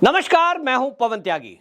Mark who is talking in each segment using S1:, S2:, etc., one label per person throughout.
S1: नमस्कार, मैं हूं पवन त्यागी।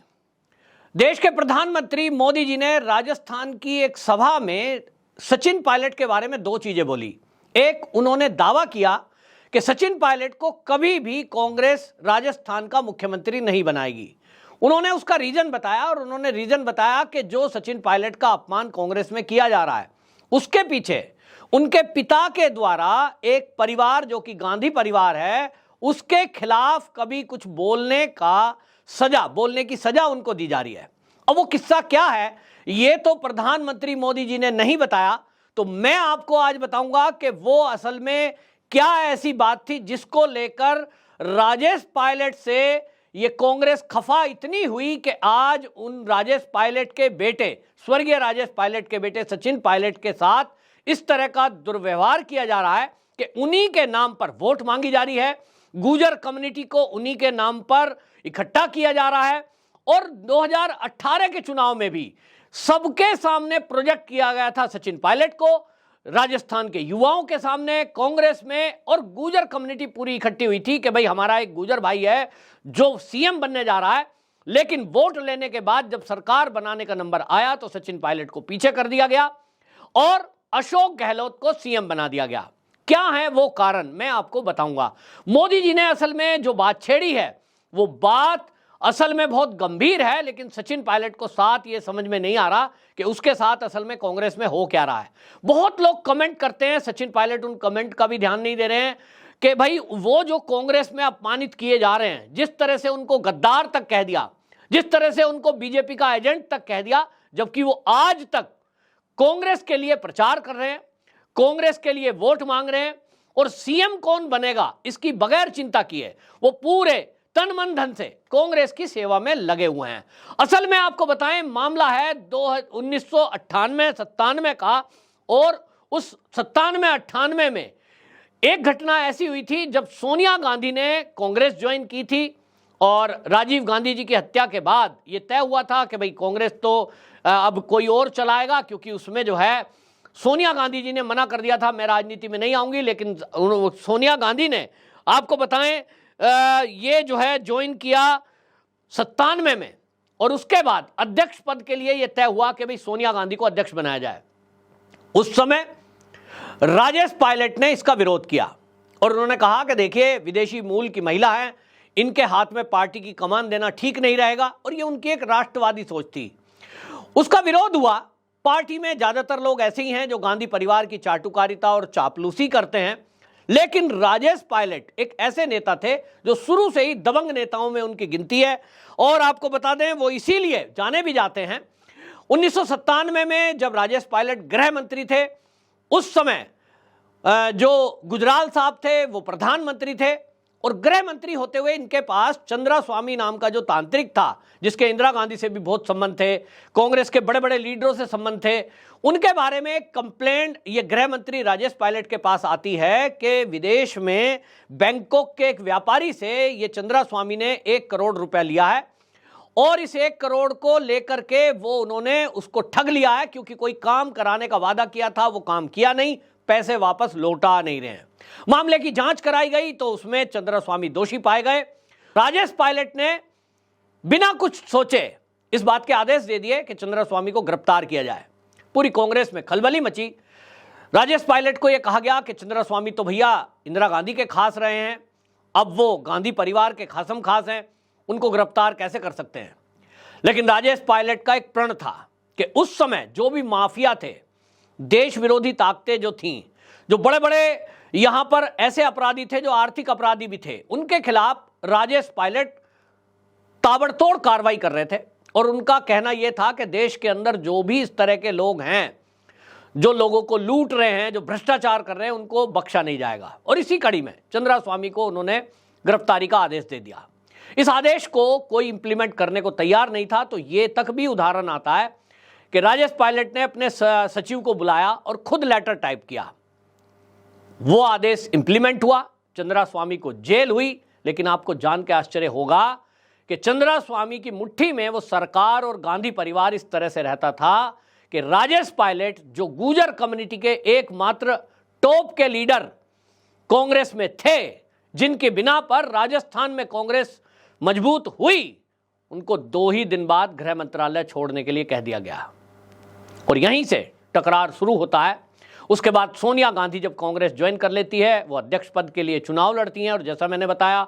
S1: देश के प्रधानमंत्री मोदी जी ने राजस्थान की एक सभा में सचिन पायलट के बारे में दो चीजें बोली। एक, उन्होंने दावा किया कि सचिन पायलट को कभी भी कांग्रेस राजस्थान का मुख्यमंत्री नहीं बनाएगी। उन्होंने उसका रीजन बताया और उन्होंने रीजन बताया कि जो सचिन पायलट का अपमान कांग्रेस में किया जा रहा है उसके पीछे उनके पिता के द्वारा एक परिवार जो कि गांधी परिवार है उसके खिलाफ कभी कुछ बोलने की सजा उनको दी जा रही है। अब वो किस्सा क्या है ये तो प्रधानमंत्री मोदी जी ने नहीं बताया, तो मैं आपको आज बताऊंगा कि वो असल में क्या ऐसी बात थी जिसको लेकर राजेश पायलट से ये कांग्रेस खफा इतनी हुई कि आज उन राजेश पायलट के बेटे, स्वर्गीय राजेश पायलट के बेटे सचिन पायलट के साथ इस तरह का दुर्व्यवहार किया जा रहा है कि उन्हीं के नाम पर वोट मांगी जा रही है, गुर्जर कम्युनिटी को उन्हीं के नाम पर इकट्ठा किया जा रहा है। और 2018 के चुनाव में भी सबके सामने प्रोजेक्ट किया गया था सचिन पायलट को, राजस्थान के युवाओं के सामने, कांग्रेस में, और गुर्जर कम्युनिटी पूरी इकट्ठी हुई थी कि भाई हमारा एक गुर्जर भाई है जो सीएम बनने जा रहा है। लेकिन वोट लेने के बाद जब सरकार बनाने का नंबर आया तो सचिन पायलट को पीछे कर दिया गया और अशोक गहलोत को सीएम बना दिया गया। क्या है वो कारण, मैं आपको बताऊंगा। मोदी जी ने असल में जो बात छेड़ी है वो बात असल में बहुत गंभीर है, लेकिन सचिन पायलट को साथ ये समझ में नहीं आ रहा कि उसके साथ असल में कांग्रेस में हो क्या रहा है। बहुत लोग कमेंट करते हैं, सचिन पायलट उन कमेंट का भी ध्यान नहीं दे रहे हैं कि भाई वो जो कांग्रेस में अपमानित किए जा रहे हैं, जिस तरह से उनको गद्दार तक कह दिया, जिस तरह से उनको बीजेपी का एजेंट तक कह दिया, जबकि वो आज तक कांग्रेस के लिए प्रचार कर रहे हैं, कांग्रेस के लिए वोट मांग रहे हैं और सीएम कौन बनेगा इसकी बगैर चिंता किए वो पूरे तन मन धन से कांग्रेस की सेवा में लगे हुए हैं। असल में आपको बताएं, मामला है 1998-97 का, और उस 97-98 में एक घटना ऐसी हुई थी जब सोनिया गांधी ने कांग्रेस ज्वाइन की थी और राजीव गांधी जी की हत्या के बाद यह तय हुआ था कि भाई कांग्रेस तो अब कोई और चलाएगा, क्योंकि उसमें जो है सोनिया गांधी जी ने मना कर दिया था मैं राजनीति में नहीं आऊंगी, लेकिन सोनिया गांधी ने आपको बताएं ये जो है ज्वाइन किया 97 में, और उसके बाद अध्यक्ष पद के लिए यह तय हुआ कि भाई सोनिया गांधी को अध्यक्ष बनाया जाए। उस समय राजेश पायलट ने इसका विरोध किया और उन्होंने कहा कि देखिए विदेशी मूल की महिला है, इनके हाथ में पार्टी की कमान देना ठीक नहीं रहेगा, और ये उनकी एक राष्ट्रवादी सोच थी। उसका विरोध हुआ। पार्टी में ज्यादातर लोग ऐसे ही हैं जो गांधी परिवार की चाटुकारिता और चापलूसी करते हैं, लेकिन राजेश पायलट एक ऐसे नेता थे जो शुरू से ही दबंग नेताओं में उनकी गिनती है। और आपको बता दें वो इसीलिए जाने भी जाते हैं। 1997 में जब राजेश पायलट गृह मंत्री थे, उस समय जो गुजराल साहब थे वो प्रधानमंत्री थे, और गृह मंत्री होते हुए इनके पास चंद्रा स्वामी नाम का जो तांत्रिक था, जिसके इंदिरा गांधी से भी बहुत संबंध थे, कांग्रेस के बड़े बड़े लीडरों से संबंध थे, उनके बारे में एक कंप्लेंट ये गृह मंत्री राजेश पायलट के पास आती है कि विदेश में बैंकॉक के एक व्यापारी से ये चंद्रा स्वामी ने 1 करोड़ रुपया लिया है, और इस 1 करोड़ को लेकर के वो उन्होंने उसको ठग लिया है, क्योंकि कोई काम कराने का वादा किया था वो काम किया नहीं, पैसे वापस लौटा नहीं रहे हैं। मामले की जांच कराई गई तो उसमें चंद्रा स्वामी दोषी पाए गए। राजेश पायलट ने बिना कुछ सोचे इस बात के आदेश दे दिए कि चंद्रा स्वामी को गिरफ्तार किया जाए। पूरी कांग्रेस में खलबली मची। राजेश पायलट को यह कहा गया कि चंद्रा स्वामी तो भैया इंदिरा गांधी के खास रहे हैं, अब वो गांधी परिवार के खासम खास हैं, उनको गिरफ्तार कैसे कर सकते हैं। लेकिन राजेश पायलट का एक प्रण था कि उस समय जो भी माफिया थे, देश विरोधी ताकतें जो थीं, जो बड़े बड़े यहां पर ऐसे अपराधी थे जो आर्थिक अपराधी भी थे, उनके खिलाफ राजेश पायलट ताबड़तोड़ कार्रवाई कर रहे थे। और उनका कहना यह था कि देश के अंदर जो भी इस तरह के लोग हैं, जो लोगों को लूट रहे हैं, जो भ्रष्टाचार कर रहे हैं, उनको बख्शा नहीं जाएगा। और इसी कड़ी में चंद्रा स्वामी को उन्होंने गिरफ्तारी का आदेश दे दिया। इस आदेश को कोई इंप्लीमेंट करने को तैयार नहीं था, तो यह तक भी उदाहरण आता है कि राजेश पायलट ने अपने सचिव को बुलाया और खुद लेटर टाइप किया। वो आदेश इंप्लीमेंट हुआ, चंद्रा स्वामी को जेल हुई। लेकिन आपको जान के आश्चर्य होगा कि चंद्रा स्वामी की मुट्ठी में वो सरकार और गांधी परिवार इस तरह से रहता था कि राजेश पायलट जो गुर्जर कम्युनिटी के एकमात्र टॉप के लीडर कांग्रेस में थे, जिनके बिना पर राजस्थान में कांग्रेस मजबूत हुई, उनको 2 ही दिन बाद गृह मंत्रालय छोड़ने के लिए कह दिया गया और यहीं से टकरार शुरू होता है। उसके बाद सोनिया गांधी जब कांग्रेस ज्वाइन कर लेती है, वो अध्यक्ष पद के लिए चुनाव लड़ती हैं और जैसा मैंने बताया,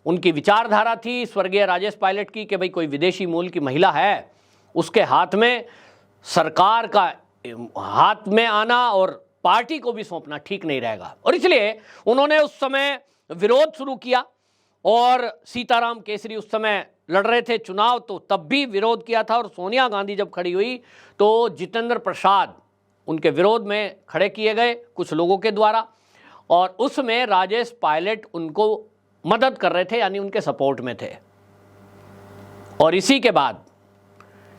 S1: उनकी विचारधारा थी स्वर्गीय राजेश पायलट की कि भाई कोई विदेशी मूल की महिला है, उसके हाथ में सरकार का हाथ में आना और पार्टी को भी सौंपना ठीक नहीं रहेगा, और इसलिए उन्होंने उस समय विरोध शुरू किया। और सीताराम केसरी उस समय लड़ रहे थे चुनाव, तो तब भी विरोध किया था। और सोनिया गांधी जब खड़ी हुई तो जितेंद्र प्रसाद उनके विरोध में खड़े किए गए कुछ लोगों के द्वारा, और उसमें राजेश पायलट उनको मदद कर रहे थे, यानी उनके सपोर्ट में थे। और इसी के बाद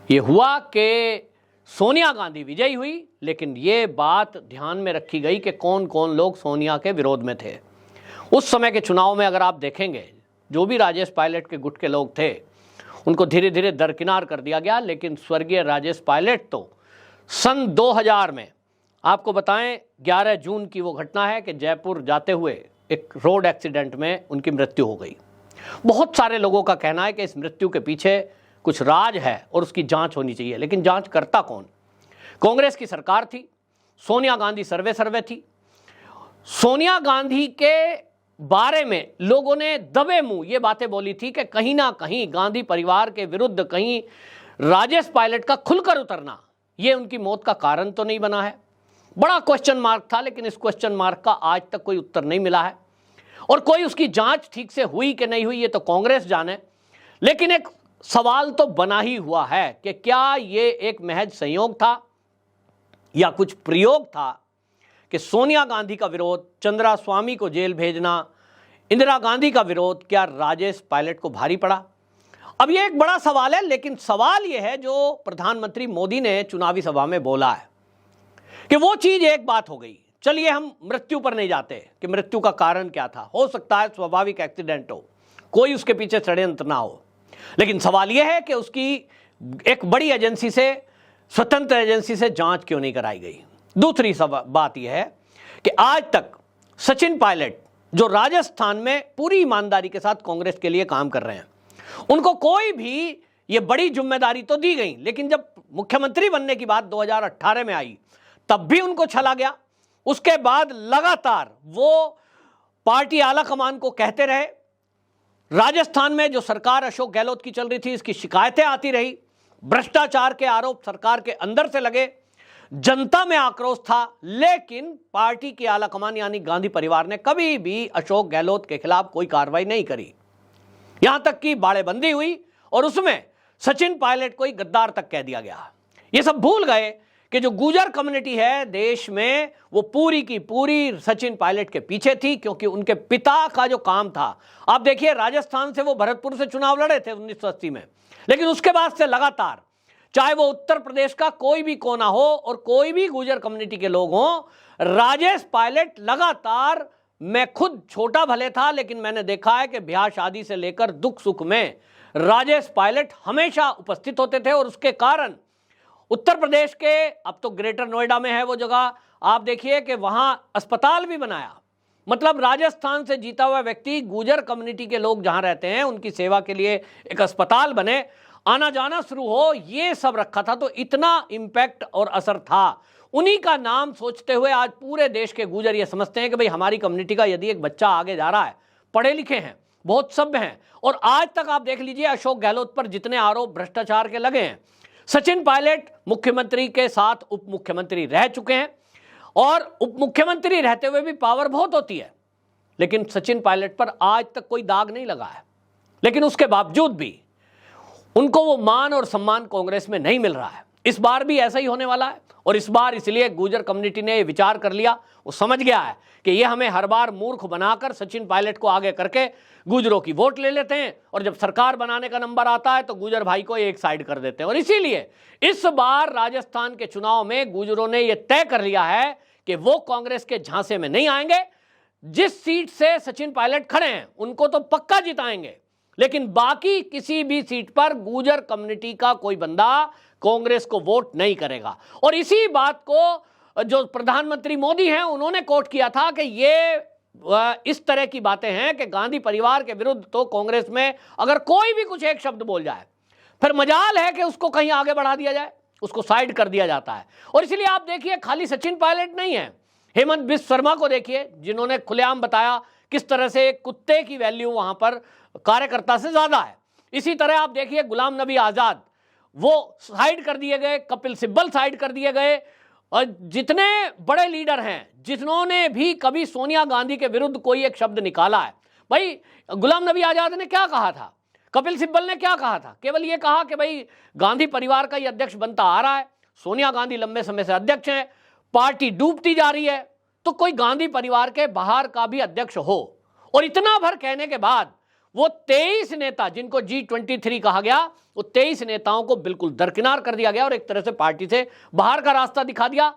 S1: ये हुआ कि सोनिया गांधी विजयी हुई, लेकिन ये बात ध्यान में रखी गई कि कौन कौन लोग सोनिया के विरोध में थे। उस समय के चुनाव में अगर आप देखेंगे, जो भी राजेश पायलट के गुट के लोग थे उनको धीरे धीरे दरकिनार कर दिया गया, लेकिन स्वर्गीय राजेश पायलट तो सन 2000 में, आपको बताएं 11 जून की वो घटना है कि जयपुर जाते हुए एक रोड एक्सीडेंट में उनकी मृत्यु हो गई। बहुत सारे लोगों का कहना है कि इस मृत्यु के पीछे कुछ राज है और उसकी जांच होनी चाहिए, लेकिन जांच करता कौन? कांग्रेस की सरकार थी, सोनिया गांधी सर्वे थी। सोनिया गांधी के बारे में लोगों ने दबे मुंह ये बातें बोली थी कि कहीं ना कहीं गांधी परिवार के विरुद्ध कहीं राजेश पायलट का खुलकर उतरना ये उनकी मौत का कारण तो नहीं बना है। बड़ा क्वेश्चन मार्क था, लेकिन इस क्वेश्चन मार्क का आज तक कोई उत्तर नहीं मिला है, और कोई उसकी जांच ठीक से हुई कि नहीं हुई ये तो कांग्रेस जाने। लेकिन एक सवाल तो बना ही हुआ है कि क्या ये एक महज संयोग था या कुछ प्रयोग था कि सोनिया गांधी का विरोध, चंद्रा स्वामी को जेल भेजना, इंदिरा गांधी का विरोध, क्या राजेश पायलट को भारी पड़ा? अब ये एक बड़ा सवाल है, लेकिन सवाल ये है जो प्रधानमंत्री मोदी ने चुनावी सभा में बोला है कि वो चीज एक बात हो गई। चलिए हम मृत्यु पर नहीं जाते कि मृत्यु का कारण क्या था, हो सकता है स्वाभाविक एक्सीडेंट हो, कोई उसके पीछे षड्यंत्र ना हो, लेकिन सवाल यह है कि उसकी एक बड़ी एजेंसी से, स्वतंत्र एजेंसी से जांच क्यों नहीं कराई गई। दूसरी बात यह है कि आज तक सचिन पायलट जो राजस्थान में पूरी ईमानदारी के साथ कांग्रेस के लिए काम कर रहे हैं, उनको कोई भी ये बड़ी जिम्मेदारी तो दी गई, लेकिन जब मुख्यमंत्री बनने की बात 2018 में आई तब भी उनको छला गया। उसके बाद लगातार वो पार्टी आला कमान को कहते रहे। राजस्थान में जो सरकार अशोक गहलोत की चल रही थी, इसकी शिकायतें आती रही, भ्रष्टाचार के आरोप सरकार के अंदर से लगे, जनता में आक्रोश था, लेकिन पार्टी की आला कमान यानी गांधी परिवार ने कभी भी अशोक गहलोत के खिलाफ कोई कार्रवाई नहीं करी। यहां तक कि बाड़ेबंदी हुई और उसमें सचिन पायलट को ही गद्दार तक कह दिया गया। ये सब भूल गए कि जो गुर्जर कम्युनिटी है देश में, वो पूरी की पूरी सचिन पायलट के पीछे थी, क्योंकि उनके पिता का जो काम था, आप देखिए राजस्थान से वो भरतपुर से चुनाव लड़े थे 1980 में, लेकिन उसके बाद से लगातार, चाहे वो उत्तर प्रदेश का कोई भी कोना हो और कोई भी गुर्जर कम्युनिटी के लोग हों, राजेश पायलट लगातार, मैं खुद छोटा भले था लेकिन मैंने देखा है कि ब्याह शादी से लेकर दुख सुख में राजेश पायलट हमेशा उपस्थित होते थे। और उसके कारण उत्तर प्रदेश के, अब तो ग्रेटर नोएडा में है वो जगह, आप देखिए कि वहां अस्पताल भी बनाया। मतलब राजस्थान से जीता हुआ व्यक्ति, गुर्जर कम्युनिटी के लोग जहां रहते हैं उनकी सेवा के लिए एक अस्पताल बने, आना जाना शुरू हो, ये सब रखा था। तो इतना इंपैक्ट और असर था। उन्हीं का नाम सोचते हुए आज पूरे देश के गुर्जर ये समझते हैं कि भाई हमारी कम्युनिटी का यदि एक बच्चा आगे जा रहा है, पढ़े लिखे हैं, बहुत सभ्य हैं, और आज तक आप देख लीजिए अशोक गहलोत पर जितने आरोप भ्रष्टाचार के लगे हैं, सचिन पायलट मुख्यमंत्री के साथ उप मुख्यमंत्री रह चुके हैं, और उप मुख्यमंत्री रहते हुए भी पावर बहुत होती है, लेकिन सचिन पायलट पर आज तक कोई दाग नहीं लगा है। लेकिन उसके बावजूद भी उनको वो मान और सम्मान कांग्रेस में नहीं मिल रहा है। इस बार भी ऐसा ही होने वाला है, और इस बार इसलिए गुर्जर कम्युनिटी ने विचार कर लिया, वो समझ गया है कि ये हमें हर बार मूर्ख बनाकर सचिन पायलट को आगे करके गुर्जरों की वोट ले लेते हैं, और जब सरकार बनाने का नंबर आता है तो गुर्जर भाई को एक साइड कर देते हैं। और इसीलिए इस बार राजस्थान के चुनाव में गुर्जरों ने यह तय कर लिया है कि वो कांग्रेस के झांसे में नहीं आएंगे। जिस सीट से सचिन पायलट खड़े हैं उनको तो पक्का जिताएंगे, लेकिन बाकी किसी भी सीट पर गुर्जर कम्युनिटी का कोई बंदा कांग्रेस को वोट नहीं करेगा। और इसी बात को जो प्रधानमंत्री मोदी हैं उन्होंने कोट किया था कि ये इस तरह की बातें हैं कि गांधी परिवार के विरुद्ध तो कांग्रेस में अगर कोई भी कुछ एक शब्द बोल जाए, फिर मजाल है कि उसको कहीं आगे बढ़ा दिया जाए, उसको साइड कर दिया जाता है। और इसलिए आप देखिए, खाली सचिन पायलट नहीं है, हेमंत बिस्व शर्मा को देखिए, जिन्होंने खुलेआम बताया किस तरह से एक कुत्ते की वैल्यू वहां पर कार्यकर्ता से ज्यादा है। इसी तरह आप देखिए गुलाम नबी आजाद, वो साइड कर दिए गए, कपिल सिब्बल साइड कर दिए गए, और जितने बड़े लीडर हैं जिन्होंने भी कभी सोनिया गांधी के विरुद्ध कोई एक शब्द निकाला है, भाई गुलाम नबी आजाद ने क्या कहा था, कपिल सिब्बल ने क्या कहा था, केवल ये कहा कि भाई गांधी परिवार का ये अध्यक्ष बनता आ रहा है, सोनिया गांधी लंबे समय से अध्यक्ष हैं, पार्टी डूबती जा रही है, तो कोई गांधी परिवार के बाहर का भी अध्यक्ष हो। और इतना भर कहने के बाद वो 23 नेता जिनको G23 कहा गया, वो 23 नेताओं को बिल्कुल दरकिनार कर दिया गया और एक तरह से पार्टी से बाहर का रास्ता दिखा दिया।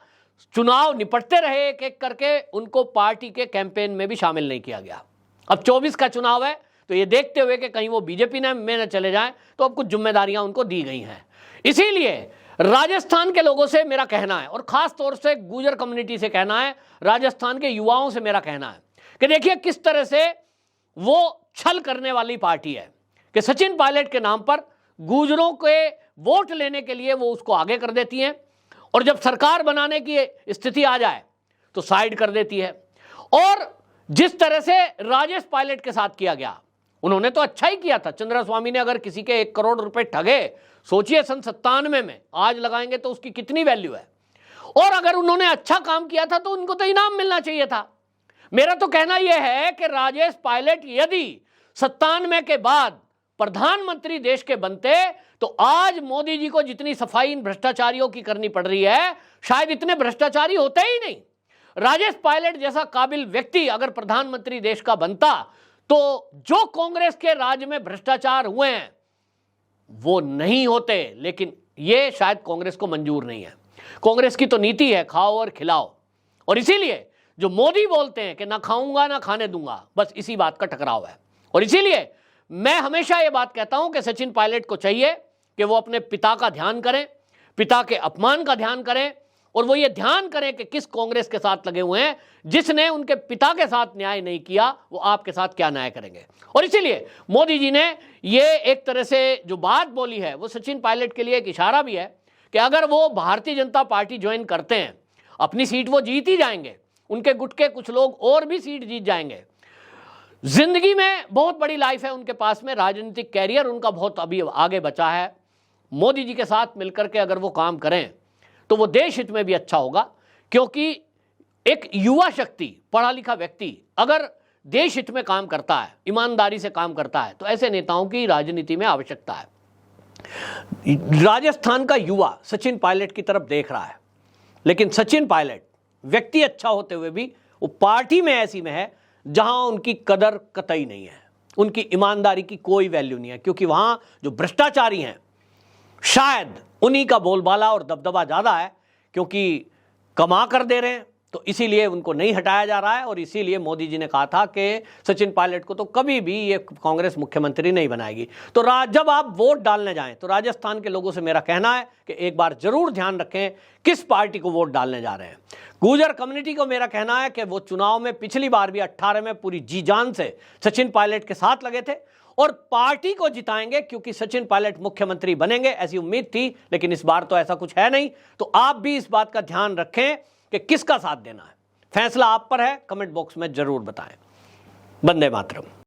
S1: चुनाव निपटते रहे एक एक करके, उनको पार्टी के कैंपेन में भी शामिल नहीं किया गया। अब 24 का चुनाव है, तो ये देखते हुए कि कहीं वो बीजेपी में न चले जाएं, तो अब कुछ जिम्मेदारियां उनको दी गई हैं। इसीलिए राजस्थान के लोगों से मेरा कहना है, और खास तौर से गुर्जर कम्युनिटी से कहना है, राजस्थान के युवाओं से मेरा कहना है कि देखिए किस तरह से वो छल करने वाली पार्टी है कि सचिन पायलट के नाम पर गुर्जरों के वोट लेने के लिए वो उसको आगे कर देती हैं, और जब सरकार बनाने की स्थिति आ जाए तो साइड कर देती है। और जिस तरह से राजेश पायलट के साथ किया गया, उन्होंने तो अच्छा ही किया था। चंद्रा स्वामी ने अगर किसी के 1 करोड़ रुपए ठगे, सोचिए सन 97 में, आज लगाएंगे तो उसकी कितनी वैल्यू है। और अगर उन्होंने अच्छा काम किया था तो उनको तो इनाम मिलना चाहिए था। मेरा तो कहना यह है कि राजेश पायलट यदि 97 के बाद प्रधानमंत्री देश के बनते, तो आज मोदी जी को जितनी सफाई इन भ्रष्टाचारियों की करनी पड़ रही है, शायद इतने भ्रष्टाचारी होते ही नहीं। राजेश पायलट जैसा काबिल व्यक्ति अगर प्रधानमंत्री देश का बनता, तो जो कांग्रेस के राज में भ्रष्टाचार हुए हैं वो नहीं होते। लेकिन ये शायद कांग्रेस को मंजूर नहीं है। कांग्रेस की तो नीति है खाओ और खिलाओ, और इसीलिए जो मोदी बोलते हैं कि ना खाऊंगा ना खाने दूंगा, बस इसी बात का टकराव है। और इसीलिए मैं हमेशा ये बात कहता हूं कि सचिन पायलट को चाहिए कि वो अपने पिता का ध्यान करें, पिता के अपमान का ध्यान करें, और वो ये ध्यान करें कि किस कांग्रेस के साथ लगे हुए हैं। जिसने उनके पिता के साथ न्याय नहीं किया, वो आपके साथ क्या न्याय करेंगे। और इसीलिए मोदी जी ने ये एक तरह से जो बात बोली है, वो सचिन पायलट के लिए एक इशारा भी है कि अगर वो भारतीय जनता पार्टी ज्वाइन करते हैं, अपनी सीट वो जीत ही जाएंगे, उनके गुट के कुछ लोग और भी सीट जीत जाएंगे। जिंदगी में बहुत बड़ी लाइफ है उनके पास में, राजनीतिक कैरियर उनका बहुत अभी आगे बचा है। मोदी जी के साथ मिलकर के अगर वो काम करें तो वो देश हित में भी अच्छा होगा, क्योंकि एक युवा शक्ति, पढ़ा लिखा व्यक्ति अगर देश हित में काम करता है, ईमानदारी से काम करता है, तो ऐसे नेताओं की राजनीति में आवश्यकता है। राजस्थान का युवा सचिन पायलट की तरफ देख रहा है, लेकिन सचिन पायलट व्यक्ति अच्छा होते हुए भी वो पार्टी में ऐसी में है जहां उनकी कदर कतई नहीं है, उनकी ईमानदारी की कोई वैल्यू नहीं है, क्योंकि वहां जो भ्रष्टाचारी हैं शायद उन्हीं का बोलबाला और दबदबा ज्यादा है, क्योंकि कमा कर दे रहे हैं, तो इसीलिए उनको नहीं हटाया जा रहा है। और इसीलिए मोदी जी ने कहा था कि सचिन पायलट को तो कभी भी ये कांग्रेस मुख्यमंत्री नहीं बनाएगी। तो जब आप वोट डालने जाएं, तो राजस्थान के लोगों से मेरा कहना है कि एक बार जरूर ध्यान रखें किस पार्टी को वोट डालने जा रहे हैं। गुर्जर कम्युनिटी को मेरा कहना है कि वो चुनाव में पिछली बार भी 18 में पूरी जी जान से सचिन पायलट के साथ लगे थे, और पार्टी को जिताएंगे, क्योंकि सचिन पायलट मुख्यमंत्री बनेंगे ऐसी उम्मीद थी, लेकिन इस बार तो ऐसा कुछ है नहीं। तो आप भी इस बात का ध्यान रखें कि किसका साथ देना है। फैसला आप पर है, कमेंट बॉक्स में जरूर बताएं। वंदे मातरम।